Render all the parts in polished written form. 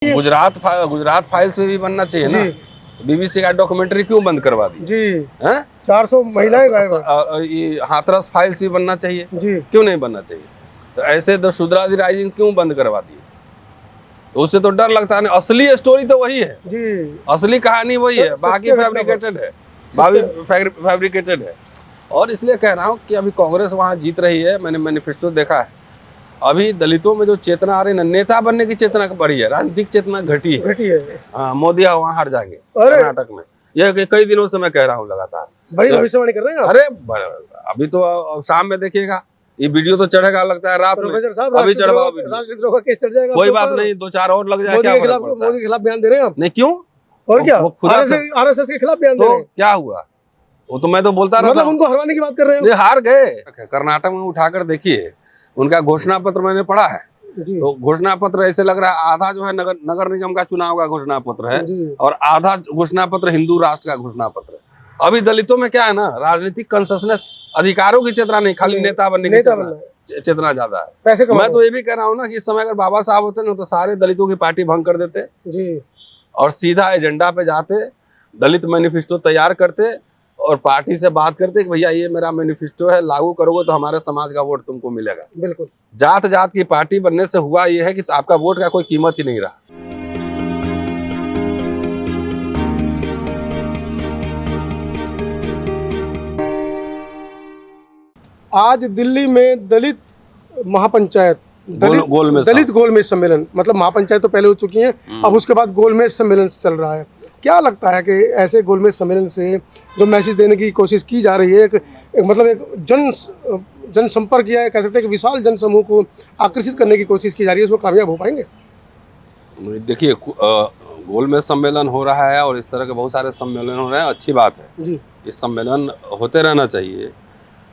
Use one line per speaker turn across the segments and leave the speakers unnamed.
Gujarat files में भी बनना चाहिए ना। बीबीसी का डॉक्यूमेंट्री क्यों बंद करवा दी
जी?
हैं?
400 महिलाएं गायब।
ये हाथरस फाइल्स भी बनना चाहिए
जी।
क्यों नहीं बनना चाहिए? तो ऐसे द शुद्रादि राइजिंग क्यों बंद करवा दी? तो उससे तो डर लगता है। असली स्टोरी तो वही है
जी,
असली कहानी वही है, बाकी फैब्रिकेटेड है, फैब्रिकेटेड है। और इसलिए कह रहा हूँ कि अभी कांग्रेस वहाँ जीत रही है। मैंने मैनिफेस्टो देखा है। अभी दलितों में जो चेतना आ रही है, नेता बनने की चेतना बढ़ी है, राजनीतिक चेतना घटी है। हाँ, मोदी वहाँ हार जाएंगे कर्नाटक में। यह कई दिनों से मैं कह रहा हूँ लगातार।
बड़ी भविष्यवाणी कर रहे हैं आप।
अरे अभी तो शाम में देखिएगा, ये वीडियो तो चढ़ेगा लगता है रात में। अभी चढ़वाओ वीडियो,
केस चढ़ जाएगा,
कोई बात नहीं, 2-4 और लग जाए,
मोदी के खिलाफ बयान दे रहे हैं आप।
नहीं क्यों?
और क्या, आरएसएस के खिलाफ बयान दे रहे हैं।
क्या हुआ? वो तो मैं तो बोलता रहता
मतलब उनको हरवाने की बात कर रहे हैं।
हार गए। कर्नाटक में उठाकर देखिए, उनका घोषणा पत्र मैंने पढ़ा है। तो घोषणा पत्र ऐसे लग रहा है आधा जो है नगर निगम का चुनाव का घोषणा पत्र है और आधा घोषणा पत्र हिंदू राष्ट्र का घोषणा पत्र है। अभी दलितों में क्या है ना, राजनीतिक कंसेशनस, अधिकारों की चेतना नहीं, खाली नेता बनने की चेतना ज्यादा है। मैं तो ये भी कह रहा हूँ ना कि इस समय अगर बाबा साहब होते ना तो सारे दलितों की पार्टी भंग कर देते जी, और सीधा एजेंडा पे जाते, दलित मैनिफेस्टो तैयार करते और पार्टी से बात करते कि भैया ये मेरा मैनिफेस्टो है, लागू करोगे तो हमारे समाज का वोट तुमको मिलेगा। बिल्कुल। जात जात की पार्टी बनने से हुआ ये है कि आपका वोट का कोई कीमत ही नहीं रहा।
आज दिल्ली में दलित महापंचायत, दलित गोलमेज सम्मेलन, मतलब महापंचायत तो पहले हो चुकी है, अब उसके बाद गोलमेज सम्मेलन चल रहा है। क्या लगता है कि ऐसे गोलमेज सम्मेलन से जो मैसेज देने की कोशिश की जा रही है, मतलब एक जनसंपर्क या कह सकते हैं कि विशाल जनसमूह को आकर्षित करने की कोशिश की जा रही है, उसमें कामयाब हो पाएंगे?
देखिए, गोलमेज सम्मेलन हो रहा है और इस तरह के बहुत सारे सम्मेलन हो रहे हैं, अच्छी बात है जी। ये सम्मेलन होते रहना चाहिए।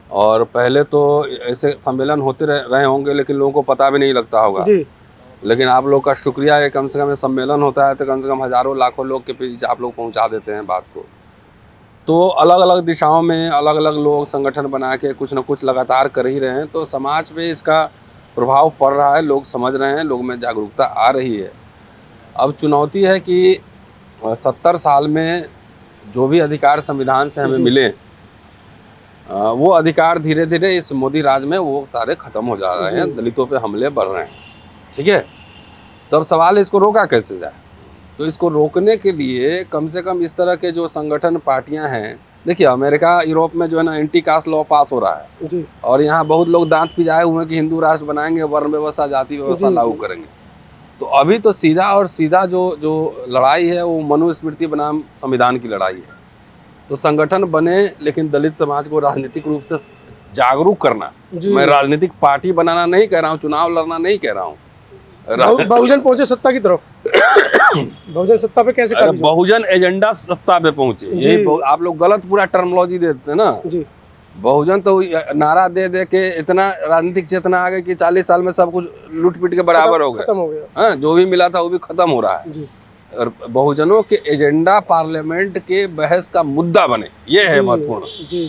और पहले तो ऐसे सम्मेलन होते रहे होंगे लेकिन लोगों को पता भी नहीं लगता होगा जी। लेकिन आप लोग का शुक्रिया है, कम से कम सम्मेलन होता है तो कम से कम हजारों लाखों लोग के बीच आप लोग पहुंचा देते हैं बात को। तो अलग अलग दिशाओं में अलग अलग लोग संगठन बना के कुछ न कुछ लगातार कर ही रहे हैं, तो समाज पे इसका प्रभाव पड़ रहा है, लोग समझ रहे हैं, लोग में जागरूकता आ रही है। अब चुनौती है कि 70 साल में जो भी अधिकार संविधान से हमें मिले, वो अधिकार धीरे धीरे इस मोदी राज में वो सारे खत्म हो जा रहे हैं, दलितों पे हमले बढ़ रहे हैं। ठीक है, तो अब सवाल है इसको रोका कैसे जाए। तो इसको रोकने के लिए कम से कम इस तरह के जो संगठन पार्टियां हैं, देखिए अमेरिका यूरोप में जो है ना एंटी कास्ट लॉ पास हो रहा है जी। और यहाँ बहुत लोग दांत पिजाए हुए हैं कि हिंदू राष्ट्र बनाएंगे, वर्ण व्यवस्था, जाति व्यवस्था लागू करेंगे। तो अभी तो सीधा और सीधा जो लड़ाई है वो मनुस्मृति बनाम संविधान की लड़ाई है। तो संगठन बने लेकिन दलित समाज को राजनीतिक रूप से जागरूक करना। मैं राजनीतिक पार्टी बनाना नहीं कह रहा हूँ, चुनाव लड़ना नहीं कह रहा हूँ।
बहुजन पहुंचे सत्ता की तरफ। बहुजन सत्ता पे कैसे?
बहुजन एजेंडा सत्ता पे पहुंचे, यही आप लोग गलत पूरा टर्मिनोलॉजी देते हैं ना जी। बहुजन तो नारा दे दे के इतना राजनीतिक चेतना आ गई कि 40 साल में सब कुछ लूट पीट के बराबर हो गया। जो भी मिला था वो भी खत्म हो रहा है। और बहुजनों के एजेंडा पार्लियामेंट के बहस का मुद्दा बने, ये है महत्वपूर्ण।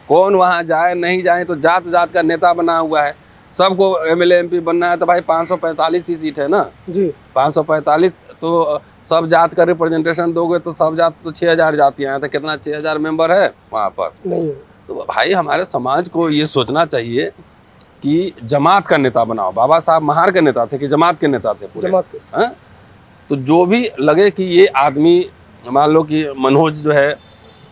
कौन वहां जाए नहीं जाए, तो जात जात का नेता बना हुआ है, सबको एमएलए एमपी बनना है। तो भाई 545 ही सीट है ना जी, 545, तो सब जात का रिप्रेजेंटेशन दोगे तो सब जात तो 6000 जातियां हैं, तो कितना 6000 मेंबर है वहां पर नहीं। तो भाई हमारे समाज को ये सोचना चाहिए कि जमात का नेता बनाओ। बाबा साहब महार के नेता थे कि जमात के नेता थे पूरे? जमात के। तो जो भी लगे कि ये आदमी, मान लो कि मनोज जो है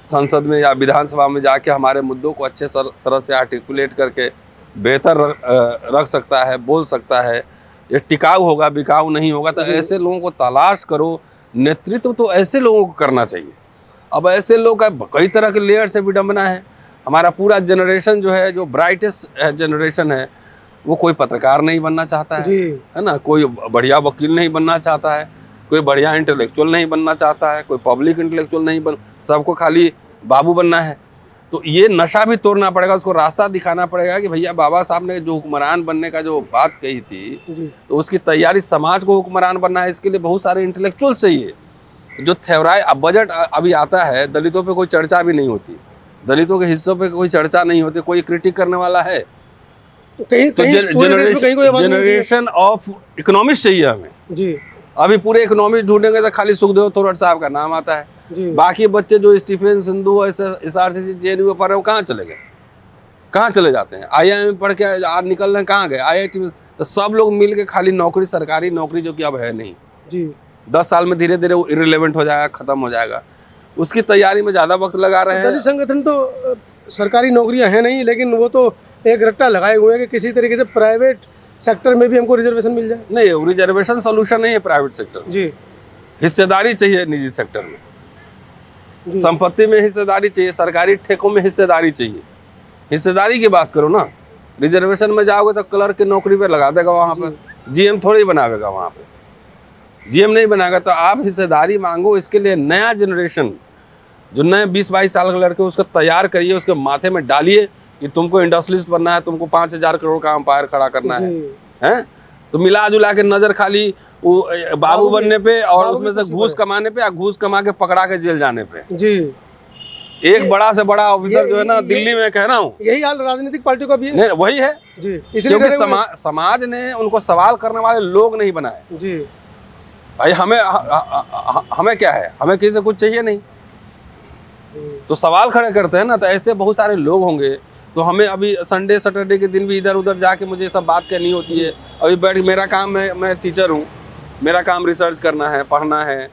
संसद में या विधानसभा में जाके हमारे मुद्दों को अच्छे तरह से आर्टिकुलेट करके बेहतर रख सकता है, बोल सकता है, ये टिकाऊ होगा, बिकाऊ नहीं होगा, तो ऐसे लोगों को तलाश करो। नेतृत्व तो ऐसे लोगों को करना चाहिए। अब ऐसे लोग का कई तरह के लेयर से विडम्बना है। हमारा पूरा जनरेशन जो है, जो ब्राइटेस्ट जनरेशन है, वो कोई पत्रकार नहीं बनना चाहता है ना, कोई बढ़िया वकील नहीं बनना चाहता है, कोई बढ़िया इंटेलेक्चुअल नहीं बनना चाहता है, कोई पब्लिक इंटेलेक्चुअल नहीं बन, सबको खाली बाबू बनना है। तो ये नशा भी तोड़ना पड़ेगा, उसको रास्ता दिखाना पड़ेगा कि भैया बाबा साहब ने जो हुक्मरान बनने का जो बात कही थी, तो उसकी तैयारी समाज को हुक्मरान बनना है, इसके लिए बहुत सारे इंटेलेक्चुअल चाहिए। जो थेवराय अब बजट अभी आता है, दलितों पे कोई चर्चा भी नहीं होती, दलितों के हिस्सों पे कोई चर्चा नहीं होती, कोई क्रिटिक करने वाला है। तो जनरेशन ऑफ इकोनॉमिक्स चाहिए हमें जी। अभी पूरे इकोनॉमिक्स ढूंढेंगे तो खाली सुखदेव थोरट साहब का नाम आता है।
जी।
बाकी बच्चे जो स्टीफन सिंधु SRCC JNU पढ़ रहे हैं, कहाँ चले गए, कहाँ चले जाते हैं? IIM पढ़ के आज निकल रहे हैं, कहाँ गए? IIT में तो सब लोग मिल के खाली नौकरी, सरकारी नौकरी जो कि अब है नहीं
जी।
10 साल में धीरे धीरे वो इरेलेवेंट हो जाएगा, खत्म हो जाएगा। उसकी तैयारी में ज्यादा वक्त लगा रहे हैं।
दलित संगठन तो सरकारी नौकरियां हैं नहीं, लेकिन वो तो एक रट्टा लगाए हुए हैं कि किसी तरीके से प्राइवेट सेक्टर में भी हमको रिजर्वेशन मिल जाए।
नहीं, रिजर्वेशन सोल्यूशन नहीं है प्राइवेट सेक्टर।
जी।
हिस्सेदारी चाहिए निजी सेक्टर में, संपत्ति में हिस्सेदारी चाहिए, सरकारी ठेकों में हिस्सेदारी चाहिए। हिस्सेदारी की बात करो ना। रिजर्वेशन में जाओगे तो क्लर्क की नौकरी पे लगा देगा, वहां पर GM थोड़ी बनावेगा, वहां पे GM नहीं बनाएगा। तो आप हिस्सेदारी मांगो। इसके लिए नया जनरेशन जो नए 20-22 साल के लड़के, उसको तैयार करिए, उसके माथे में डालिए कि तुमको इंडस्ट्रियलिस्ट बनना है, तुमको 5,000 करोड़ का अंपायर खड़ा करना है, हैं? तो मिला जुला के नजर खाली वो बाबू बनने पे और उसमें से घूस कमाने पे, या घूस कमा के पकड़ा के जेल जाने पे।
जी।
एक बड़ा से बड़ा ऑफिसर जो है ना दिल्ली में, कह रहा हूँ,
यही हाल राजनीतिक पार्टियों का भी है।
नहीं, वही है
जी।
क्योंकि समाज ने उनको सवाल करने वाले लोग नहीं बनाए।
जी।
भाई हमें क्या है, हमें किसी से कुछ चाहिए नहीं, तो सवाल खड़े करते हैं ना। तो ऐसे बहुत सारे लोग होंगे। तो हमें अभी संडे सैटरडे के दिन भी इधर उधर जाके मुझे सब बात करनी होती है। अभी बैठ, मेरा काम है, मैं टीचर हूँ, मेरा काम रिसर्च करना है, पढ़ना है,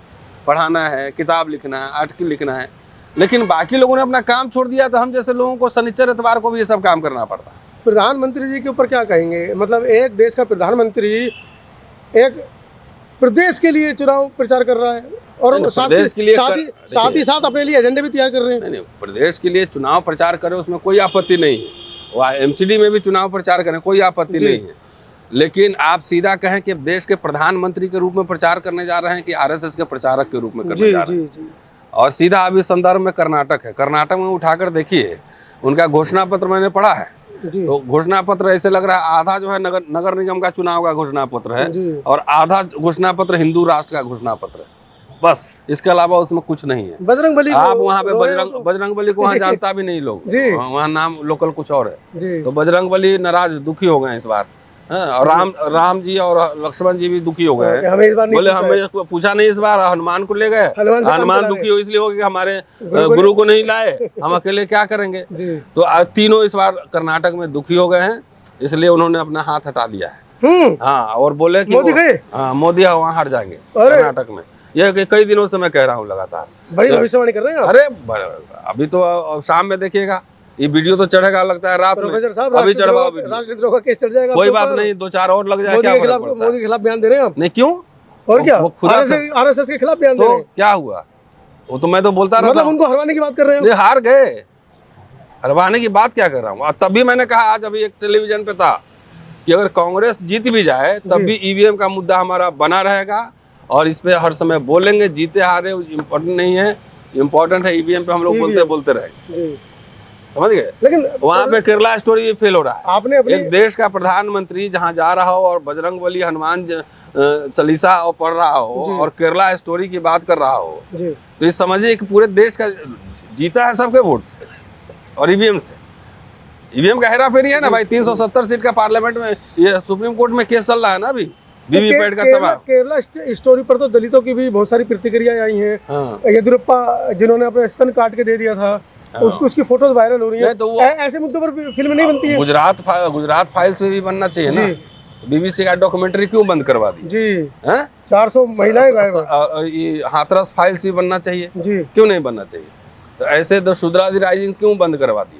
पढ़ाना है, किताब लिखना है, आर्टिकल लिखना है। लेकिन बाकी लोगों ने अपना काम छोड़ दिया, तो हम जैसे लोगों को शनिचर इतवार को भी ये सब काम करना पड़ता है।
प्रधानमंत्री जी के ऊपर क्या कहेंगे? मतलब एक देश का प्रधानमंत्री एक प्रदेश के लिए चुनाव प्रचार कर रहा है और साथ ही साथ अपने लिए एजेंडे भी तैयार कर रहे हैं।
नहीं, प्रदेश के लिए चुनाव प्रचार करें, उसमें कोई आपत्ति नहीं है। वह MCD में भी चुनाव प्रचार करें, कोई आपत्ति नहीं है। लेकिन आप सीधा कहें कि देश के प्रधानमंत्री के रूप में प्रचार करने जा रहे हैं कि RSS के प्रचारक के रूप में करने जा रहे हैं। और सीधा अभी संदर्भ में कर्नाटक है। कर्नाटक में उठाकर देखिए, उनका घोषणा पत्र मैंने पढ़ा है। तो घोषणा पत्र ऐसे लग रहा है आधा जो है नगर निगम का चुनाव का घोषणा पत्र है और आधा घोषणा पत्र हिंदू राष्ट्र का घोषणा पत्र है। बस, इसके अलावा उसमें कुछ नहीं है।
बजरंगबली
आप वहाँ पे बजरंगबली को वहाँ जानता भी नहीं लोग, वहाँ नाम लोकल कुछ और है। तो बजरंगबली नाराज, दुखी हो गए इस बार। और राम जी और लक्ष्मण जी भी दुखी हो गए हैं। बोले हमें पूछा नहीं, इस बार हनुमान को ले गए। हनुमान दुखी हो इसलिए हो कि हमारे गुरु को नहीं लाए, हम अकेले क्या करेंगे। तो तीनों इस बार कर्नाटक में दुखी हो गए हैं, इसलिए उन्होंने अपना हाथ हटा लिया है। हाँ, और बोले कि मोदी वहाँ हट जाएंगे कर्नाटक में। ये कई दिनों से मैं कह रहा हूँ लगातार।
बड़ी भविष्यवाणी कर रहे हैं।
अरे अभी तो शाम में देखिएगा, ये वीडियो तो चढ़ेगा लगता है रात में। अभी चढ़वाओ,
राजनीतिक का केस चढ़ जाएगा।
कोई बात नहीं, 2-4 और लग जाए, क्या फर्क पड़ता है?
मोदी के खिलाफ बयान दे रहे हैं आप?
नहीं, क्यों?
और क्या, RSS के खिलाफ बयान दे रहे हैं?
क्या हुआ? वो तो मैं तो बोलता रहता हूं।
मतलब उनको हरवाने की बात कर रहे हैं?
हार गए, हरवाने की बात क्या कर रहा हूँ। तभी मैंने कहा, आज अभी एक टेलीविजन पे था कि अगर कांग्रेस जीत भी जाए तब भी EVM का मुद्दा हमारा बना रहेगा और इस पे हर समय बोलेंगे। जीते हारे इम्पोर्टेंट नहीं है, इम्पोर्टेंट है EVM पे हम लोग बोलते रहेंगे। समझ गए? लेकिन वहाँ पे केरला स्टोरी भी फेल हो रहा है।
आपने
एक देश का प्रधानमंत्री जहाँ जा रहा हो और बजरंगबली हनुमान चालीसा और पढ़ रहा हो और केरला स्टोरी की बात कर रहा हो, तो ये समझिए कि पूरे देश का जीता है सबके वोट से और EVM से। EVM का हेरा फेरी है ना भाई। 370 सीट का पार्लियामेंट में, ये सुप्रीम कोर्ट में केस चल रहा है ना अभी वीवीपैट का तबाह।
केरला स्टोरी पर तो दलितों की भी बहुत सारी प्रतिक्रियाएं आई हैं। येदियुरप्पा जिन्होंने अपना स्तन काट के दे दिया था, उसकी फोटोज वायरल हो रही है। तो ऐसे मुद्दों पर फिल्म नहीं बनती है।
गुजरात फाइल्स में भी बनना चाहिए ना। BBC का डॉक्यूमेंट्री क्यों बंद करवा दी जी?
400 महिलाएं।
ये हाथरस फाइल्स भी बनना चाहिए
जी,
क्यों नहीं बनना चाहिए? तो ऐसे तो शुद्रादि राइजिंग क्यों बंद करवा दी?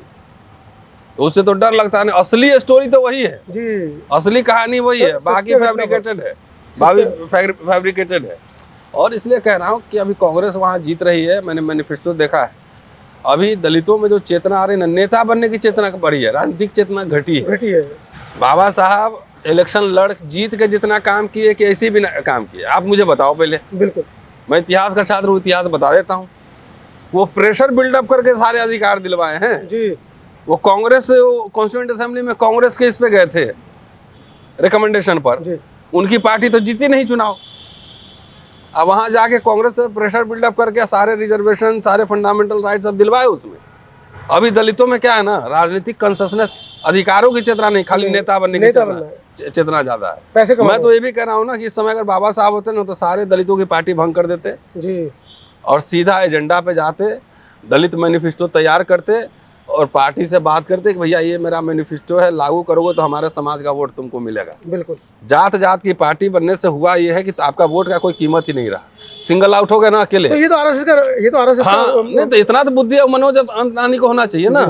तो उससे तो डर लगता है। असली स्टोरी तो वही है जी, असली कहानी वही है, बाकी फैब्रिकेटेड है, फैब्रिकेटेड है। और इसलिए कह रहा हूँ कि अभी कांग्रेस वहाँ जीत रही है। मैंने मैनिफेस्टो देखा है। अभी दलितों में जो चेतना आ रही है, नेता बनने की चेतना बढ़ी है, राजनीतिक चेतना घटी है। बाबा साहब इलेक्शन लड़ जीत के जितना काम किए कि ऐसे भी काम किए, आप मुझे बताओ पहले।
बिल्कुल,
मैं इतिहास का छात्र हूँ, इतिहास बता देता हूँ। वो प्रेशर बिल्डअप करके सारे अधिकार दिलवाए हैं
जी।
वो कांग्रेस कॉन्स्टिट्यूएंट असेंबली में कांग्रेस के इस पे गए थे रिकमेंडेशन पर, उनकी पार्टी तो जीती नहीं चुनाव। अब वहां जाके कांग्रेस से प्रेशर बिल्डअप करके सारे रिजर्वेशन, सारे फंडामेंटल राइट्स अब दिलवाए उसमें। अभी दलितों में क्या है ना, राजनीतिक कंसेशनस, अधिकारों की चेतना नहीं, खाली नेता बनने की चेतना। चेतना ज्यादा है।
पैसे
मैं तो ये भी कह रहा हूँ ना कि इस समय अगर बाबा साहब होते ना तो सारे दलितों की पार्टी भंग कर देते
जी,
और सीधा एजेंडा पे जाते, दलित मैनिफेस्टो तैयार करते और पार्टी से बात करते कि भैया ये मेरा मैनिफेस्टो है, लागू करोगे तो हमारे समाज का वोट तुमको मिलेगा।
बिल्कुल।
जात जात की पार्टी बनने से हुआ ये है कि आपका वोट का कोई कीमत ही नहीं रहा, सिंगल आउट हो गया ना अकेले।
तो ये तो आरएसएस
हाँ, नहीं तो इतना तो बुद्धि मनोज अंतानी को होना चाहिए ना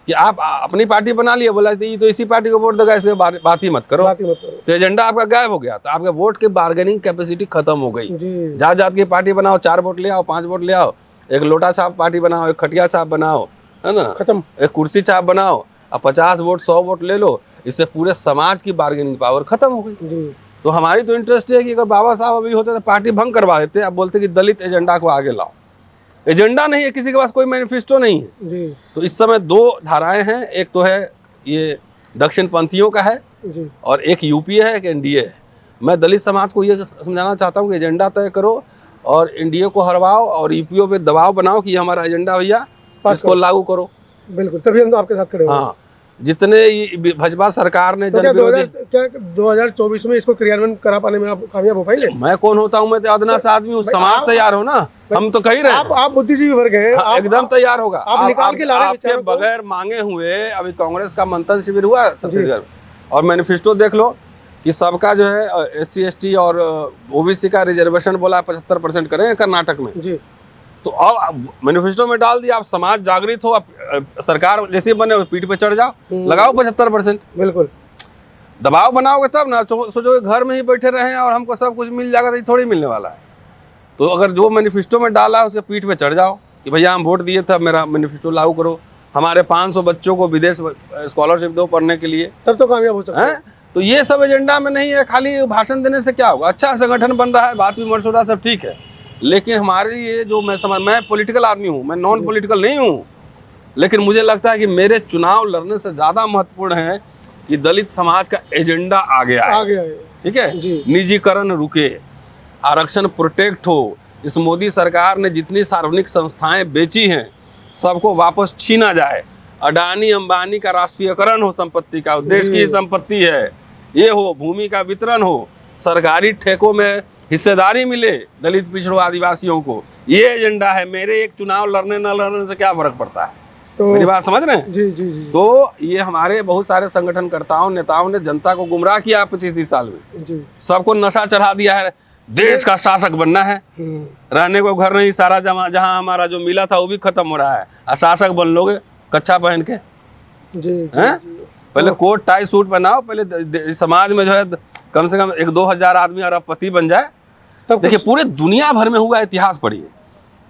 कि आप अपनी पार्टी बना लिए, बोला तो इसी पार्टी को वोट देगा, इसके बात ही मत करो। तो एजेंडा आपका गायब हो गया, तो आपके वोट की बार्गेनिंग कैपेसिटी खत्म हो गई। जात जात की पार्टी बनाओ, 4 वोट ले आओ, 5 वोट ले आओ, एक लोटा छाप पार्टी बनाओ, एक खटिया छाप बनाओ, है ना,
खत्म,
एक कुर्सी छाप बनाओ और 50 वोट 100 वोट ले लो, इससे पूरे समाज की बार्गेनिंग पावर खत्म हो गई। तो हमारी तो इंटरेस्ट है कि अगर बाबा साहब अभी होते तो पार्टी भंग करवा देते। आप बोलते कि दलित एजेंडा को आगे लाओ, एजेंडा नहीं है, किसी के पास कोई मैनिफेस्टो नहीं है
जी।
तो इस समय 2 धाराएं हैं, एक तो है ये दक्षिण पंथियों का है
जी,
और एक यूपीए है, एक एनडीए है। मैं दलित समाज को ये समझाना चाहता हूँ कि एजेंडा तय करो और एनडीए को हरवाओ और यूपीओ पे दबाव बनाओ कि हमारा एजेंडा भैया इसको लागू करो।
बिल्कुल, तभी हम तो आपके साथ खड़े होंगे।
हाँ, जितने भाजपा सरकार ने
तो क्या 2024 में इसको क्रियान्वयन करा पाने में आप कामयाब हो पाएंगे?
मैं कौन होता हूँ, मैं तो अदनास आदमी हूँ, समाज तैयार हो ना, हम तो कह ही रहे हैं।
आप बुद्धिजीवी वर्ग हैं,
एकदम तैयार होगा।
आप निकाल के ला रहे हैं
आपके बगैर मांगे हुए अभी कांग्रेस का मंथन शिविर हुआ छत्तीसगढ़ और मैनिफेस्टो देख लो कि सबका जो है SC ST और OBC का रिजर्वेशन बोला 75% करेंगे कर्नाटक में जी। तो अब मैनिफेस्टो में डाल दिया, आप समाज जागृत हो, आप सरकार जैसे बने पीठ पे चढ़ जाओ, लगाओ 75%।
बिल्कुल,
दबाव बनाओगे तब ना, सोचो घर में ही बैठे रहे और हमको सब कुछ मिल जाएगा, तो ये थोड़ी मिलने वाला है। तो अगर जो मैनिफेस्टो में डाला है उसके पीठ पे चढ़ जाओ कि भैया हम वोट दिए थे, मेरा मैनिफेस्टो लागू करो, हमारे 500 बच्चों को विदेश स्कॉलरशिप दो पढ़ने के लिए,
तब तो कामयाब हो सकते हैं।
तो ये सब एजेंडा में नहीं है, खाली भाषण देने से क्या होगा। अच्छा संगठन बन रहा है, बात विमर्श हो रहा है, सब ठीक है, लेकिन हमारे लिए जो मैं पॉलिटिकल आदमी हूँ, मैं नॉन पॉलिटिकल नहीं हूँ, लेकिन मुझे लगता है कि मेरे चुनाव लड़ने से ज़्यादा महत्वपूर्ण है कि दलित समाज का एजेंडा आगे आए, ठीक है, निजीकरण रुके, आरक्षण प्रोटेक्ट हो। इस मोदी सरकार ने जितनी सार्वजनिक संस्थाएं बेची हैं सबको वापस छीना जाए, अडानी अंबानी का राष्ट्रीयकरण हो, संपत्ति का, देश की संपत्ति है ये हो, भूमि का वितरण हो, सरकारी ठेकों में हिस्सेदारी मिले दलित पिछड़ों आदिवासियों को, ये एजेंडा है। मेरे एक चुनाव लड़ने न लड़ने से क्या फर्क पड़ता है, तो मेरी बात समझ रहे हैं? जी, जी, जी। तो ये हमारे बहुत सारे संगठनकर्ताओं नेताओं ने जनता को गुमराह किया 25-30 साल में जी। सबको नशा चढ़ा दिया है, देश का शासक बनना है, रहने को घर नहीं, सारा जहाँ हमारा जो मिला था वो भी खत्म हो रहा है, और शासक बन लोगे कच्छा पहन के जी, हैं? पहले कोट टाई सूट पहनाओ, पहले समाज में जो है कम से कम 1-2 हजार आदमी अरबपति बन जाए। देखिए पूरे दुनिया भर में हुआ इतिहास पढ़िए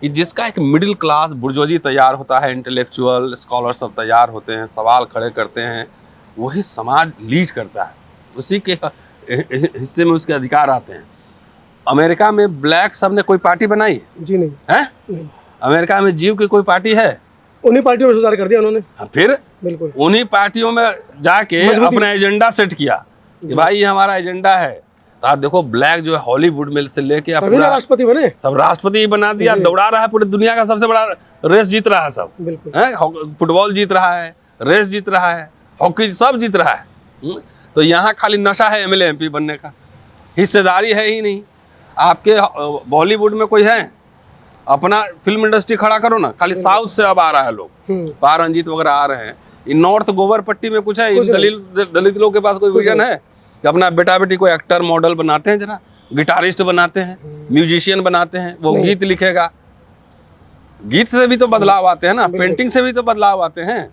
कि जिसका एक मिडिल क्लास बुर्जोजी तैयार होता है, इंटेलेक्चुअल स्कॉलर सब तैयार होते हैं, सवाल खड़े करते हैं, वही समाज लीड करता है, उसी के हिस्से में उसके अधिकार आते हैं। अमेरिका में ब्लैक सब ने कोई पार्टी बनाई जी नहीं है? नहीं। अमेरिका में जीव की कोई पार्टी है? उन्हीं पार्टियों में सुधार कर दिया उन्होंने। फिर बिल्कुल उन्हीं पार्टियों में जाके अपना एजेंडा सेट किया कि भाई ये हमारा एजेंडा है। तो आप देखो ब्लैक जो है हॉलीवुड में से लेके अपना राष्ट्रपति बने, सब राष्ट्रपति बना दिया, दौड़ा रहा है, पूरी दुनिया का सबसे बड़ा रेस जीत रहा है सब, बिल्कुल फुटबॉल जीत रहा है, रेस जीत रहा है, हॉकी सब जीत रहा है। तो यहाँ खाली नशा है MLA MP बनने का, हिस्सेदारी है ही नहीं। आपके बॉलीवुड में कोई है? अपना फिल्म इंडस्ट्री खड़ा करो ना, खाली साउथ से अब आ रहा है लोग, पार रंजीत वगैरह आ रहे हैं। इन नॉर्थ गोबर पट्टी में कुछ है? इन दलित लोगों के पास कोई विजन है कि अपना बेटा बेटी को एक्टर मॉडल बनाते हैं, जरा गिटारिस्ट बनाते हैं, म्यूजिशियन बनाते हैं, वो गीत लिखेगा। गीत से भी तो बदलाव आते हैं ना, पेंटिंग से भी तो बदलाव आते हैं।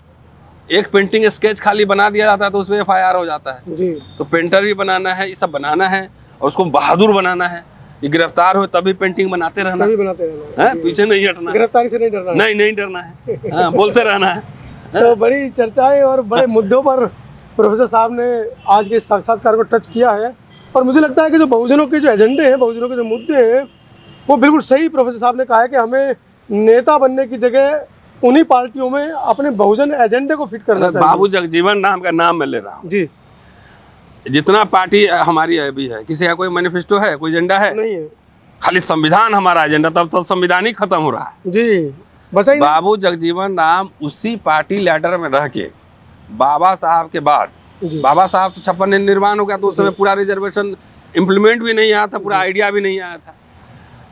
एक पेंटिंग स्केच खाली बना दिया जाता है तो उसमें FIR हो जाता है। तो पेंटर भी बनाना है, ये सब बनाना है और उसको बहादुर बनाना है। ये गिरफ्तार हो तभी पेंटिंग बनाते रहना है, पीछे नहीं हटना, गिरफ्तारी से नहीं डरना, नहीं डरना है, बोलते रहना है।
तो बड़ी चर्चाएं और बड़े मुद्दों पर प्रोफेसर साहब ने आज के साक्षात्कार को टच किया है और मुझे लगता है कि जो बहुजनों के जो एजेंडे हैं, बहुजनों के जो मुद्दे हैं, वो बिल्कुल सही प्रोफेसर साहब ने कहा है कि हमें नेता बनने की जगह उन्हीं पार्टियों में अपने बहुजन एजेंडे को फिट करना चाहिए।
बाबू जगजीवन नाम का नाम मैं ले रहा हूँ जी। जितना पार्टी हमारी अभी है, किसी का कोई मैनिफेस्टो है, कोई एजेंडा है? नहीं है, खाली संविधान हमारा एजेंडा, तब तो संविधान ही खत्म हो रहा है जी। बचा बाबू जगजीवन राम उसी पार्टी लैडर में रह के बाबा साहब के बाद बाबा साहब तो 56 में निर्माण हो गया, तो उस समय पूरा रिजर्वेशन इम्प्लीमेंट भी नहीं आया था, पूरा आइडिया भी नहीं आया था।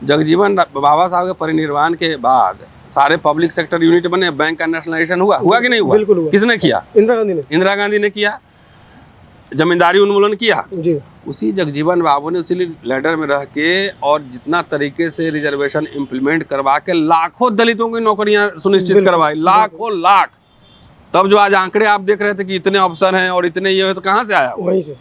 जगजीवन बाबा साहब के परिनिर्वाण के बाद सारे पब्लिक सेक्टर यूनिट बने, बैंक का नेशनलाइजेशन हुआ कि नहीं हुआ?
बिल्कुल हुआ।
किसने किया? इंदिरा गांधी ने किया। जमींदारी उन्मूलन किया
जी।
उसी जगजीवन बाबू ने उसी लेटर में रह के और जितना तरीके से रिजर्वेशन इम्प्लीमेंट करवा के लाखों दलितों की नौकरियां सुनिश्चित करवाई, लाखों लाख। तब जो आज आंकड़े आप देख रहे थे कि इतने अफसर हैं और इतने ये है, तो कहाँ से आया?
वहीं से।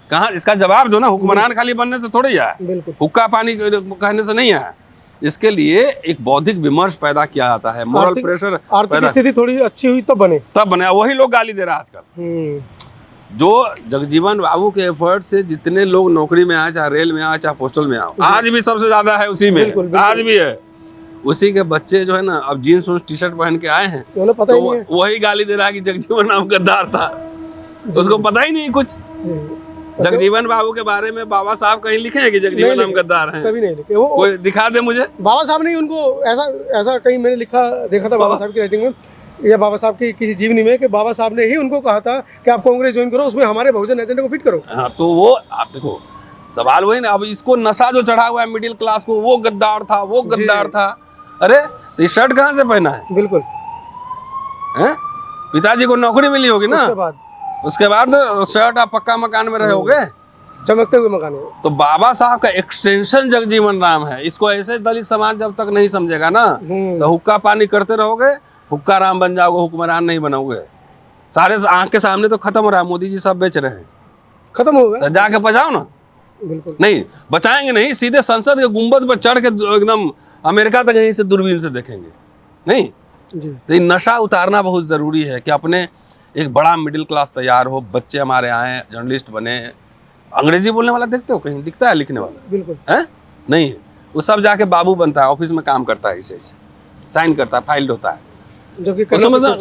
कहाँ? इसका जवाब दो ना, हुक्मरान खाली बनने से थोड़ी आया, हुक्का पानी कहने से नहीं आया। इसके लिए एक बौद्धिक विमर्श पैदा किया जाता है, मोरल प्रेशर।
आर्थिक स्थिति थोड़ी अच्छी हुई तब बने, वही लोग गाली दे रहा है आजकल।
जो जगजीवन बाबू के एफर्ट से जितने लोग नौकरी में आए, चाहे रेल में आए, चाहे पोस्टल में आए, आज भी सबसे ज्यादा है उसी में। बिल्कुल, बिल्कुल। आज भी है। उसी के बच्चे जो है ना, अब जीन्स और टी शर्ट पहन के आए हैं,
पता ही नहीं है।
वही गाली दे रहा है कि जगजीवन नाम गद्दार था, तो उसको पता ही नहीं कुछ। जगजीवन बाबू के बारे में बाबा साहब कहीं लिखे हैं कि जगजीवन नाम गद्दार हैं?
कभी नहीं लिखे। वो
कोई दिखा दे मुझे।
बाबा साहब ने उनको ऐसा कहीं मैंने देखा था बाबा साहब की राइटिंग में या बाबा साहब की किसी जीवनी में, कि बाबा साहब ने ही उनको कहा था कि आप कांग्रेस ज्वाइन करो, उसमें हमारे बहुजन एजेंडे को फिट करो।
हाँ, तो वो आप देखो, सवाल वही ना, अब इसको नशा जो चढ़ा हुआ है मिडिल क्लास को, वो गद्दार था, वो गद्दार था। अरे तो शर्ट कहाँ से पहना है?
बिल्कुल
है? पिताजी को नौकरी मिली होगी ना, उसके बाद शर्ट आप पक्का मकान में रहे होगे,
चमकते हुए मकान में।
तो बाबा साहब का एक्सटेंशन जगजीवन राम है। इसको ऐसे दलित समाज जब तक नहीं समझेगा ना, तो हुक्का पानी करते रहोगे, हुक्का राम बन जाओगे, हुक्मरान नहीं बनोगे। सारे आंख के सामने तो खत्म हो रहा है, मोदी जी सब बेच रहे हैं,
खत्म हो गया,
तो जाके बचाओ ना।
बिल्कुल
नहीं बचाएंगे, नहीं सीधे संसद के गुंबद पर चढ़ के एकदम अमेरिका तक यहीं से दूरबीन से देखेंगे। नहीं
जी।
तो नशा उतारना बहुत जरूरी है कि अपने एक बड़ा मिडिल क्लास तैयार हो, बच्चे हमारे आए, जर्नलिस्ट बने। अंग्रेजी बोलने वाला देखते हो कहीं दिखता है लिखने वाला?
बिल्कुल
है नहीं है। वो सब जाके बाबू बनता है, ऑफिस में काम करता है, इसे साइन करता है, फाइल्ड होता है।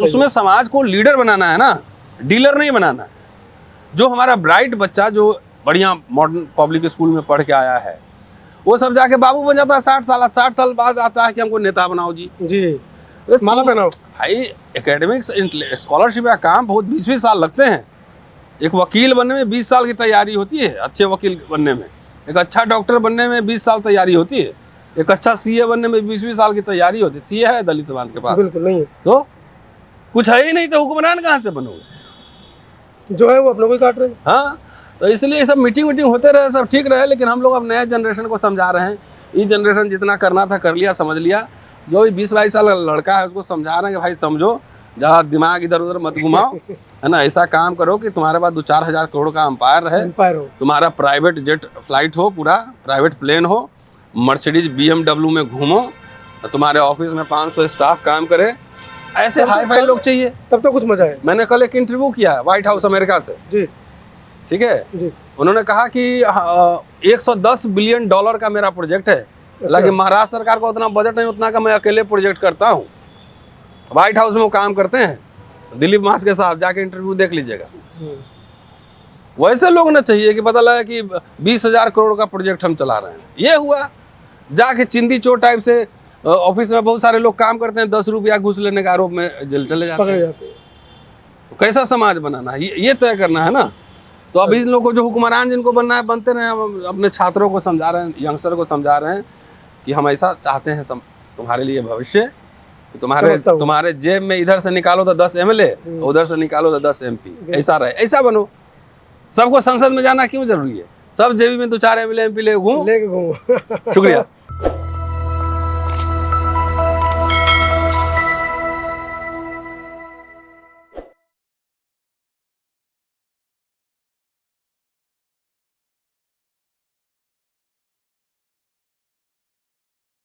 उसमें समाज को लीडर बनाना है ना, डीलर नहीं बनाना है। जो हमारा ब्राइट बच्चा जो बढ़िया मॉडर्न पब्लिक स्कूल में पढ़ के आया है, वो सब जाके बाबू बन जाता है। 60 साल बाद आता है कि हमको नेता बनाओ जी,
माला पहनाओ।
भाई एकेडमिक्स स्कॉलरशिप का काम बहुत 20-20 साल लगते हैं। एक वकील बनने में 20 साल की तैयारी होती है, अच्छे वकील बनने में। एक अच्छा डॉक्टर बनने में 20 साल तैयारी होती है। एक अच्छा सीए बनने में 20-20 साल की तैयारी होती है। सीए है दलित समाज के पास?
बिल्कुल नहीं है।
तो कुछ है ही नहीं, तो हुक्मरान कहाँ से बनोगे?
जो है वो अपने को ही काट रहे हैं।
हाँ, तो इसलिए सब मीटिंग होते रहे, सब ठीक रहे, लेकिन हम लोग अब नए जनरेशन को समझा रहे हैं। ये जनरेशन जितना करना था कर लिया, समझ लिया। जो 20-22 साल लड़का है उसको समझा रहे हैं कि भाई समझो, ज़्यादा दिमाग इधर उधर मत घुमाओ, है ना। ऐसा काम करो कि तुम्हारे पास 2-4 हज़ार करोड़ का अंपायर रहे, तुम्हारा प्राइवेट जेट फ्लाइट हो, पूरा प्राइवेट प्लेन हो, मर्सिडीज BMW में घूमो, तुम्हारे ऑफिस में 500 स्टाफ काम करे। ऐसे हाई फाई लोग चाहिए,
तब तो कुछ मजा है। मैंने
कल एक इंटरव्यू किया है व्हाइट हाउस अमेरिका से जी, ठीक है जी। उन्होंने कहा कि 110 बिलियन डॉलर का मेरा प्रोजेक्ट है। लेकिन महाराष्ट्र सरकार को उतना बजट नहीं, उतना का मैं अकेले प्रोजेक्ट करता हूँ। व्हाइट हाउस में वो काम करते हैं, दिलीप मास के साथ जाके इंटरव्यू देख लीजिएगा। वैसे लोग ना चाहिए कि पता लगा कि 20,000 करोड़ का प्रोजेक्ट हम चला रहे हैं। ये हुआ जाके चिंदी चोर टाइप से ऑफिस में बहुत सारे लोग काम करते हैं, 10 रुपया घूस लेने के आरोप में जेल चले जाते हैं। तो कैसा समाज बनाना है ये तय करना है ना। तो अभी इन लोगों को जो हुक्मरान जिनको बनना है बनते रहे। हम अपने छात्रों को समझा रहे हैं, यंगस्टर को समझा रहे हैं कि हम ऐसा चाहते हैं तुम्हारे लिए भविष्य, तुम्हारे जेब में इधर से निकालो तो 10 MLA, उधर से निकालो तो 10 MP, ऐसा रहे, ऐसा बनो। सबको संसद में जाना क्यों जरूरी है? सब जेबी में 2-4 MLA MP ले घूमो।
शुक्रिया।